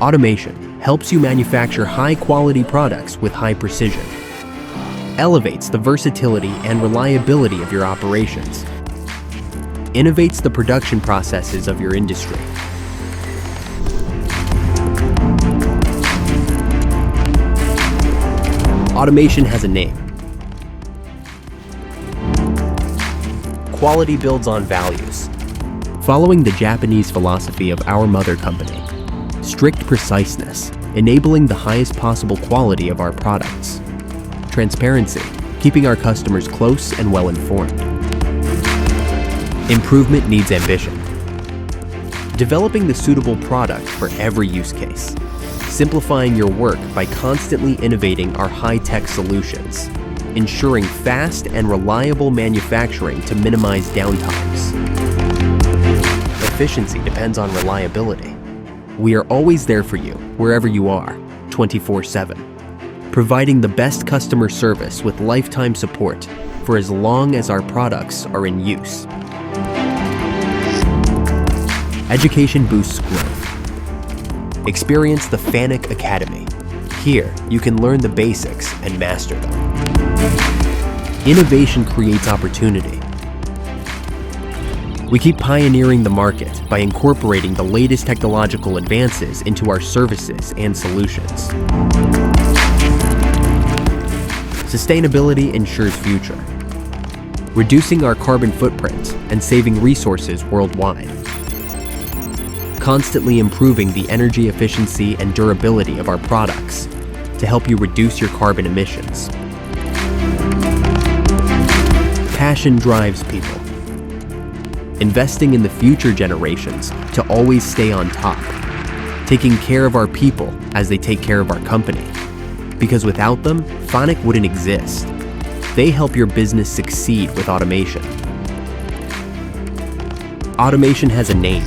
Automation helps you manufacture high-quality products with high precision, elevates the versatility and reliability of your operations, innovates the production processes of your industry. Automation has a name. Quality builds on values. Following the Japanese philosophy of our mother company, strict preciseness, enabling the highest possible quality of our products. Transparency, keeping our customers close and well-informed. Improvement needs ambition. Developing the suitable product for every use case. Simplifying your work by constantly innovating our high-tech solutions. Ensuring fast and reliable manufacturing to minimize downtimes. Efficiency depends on reliability. We are always there for you, wherever you are, 24/7. Providing the best customer service with lifetime support for as long as our products are in use. Education boosts growth. Experience the FANUC Academy. Here, you can learn the basics and master them. Innovation creates opportunity. We keep pioneering the market by incorporating the latest technological advances into our services and solutions. Sustainability ensures future, reducing our carbon footprint and saving resources worldwide. Constantly improving the energy efficiency and durability of our products to help you reduce your carbon emissions. Passion drives people. Investing in the future generations to always stay on top. Taking care of our people as they take care of our company. Because without them, FANUC wouldn't exist. They help your business succeed with automation. Automation has a name.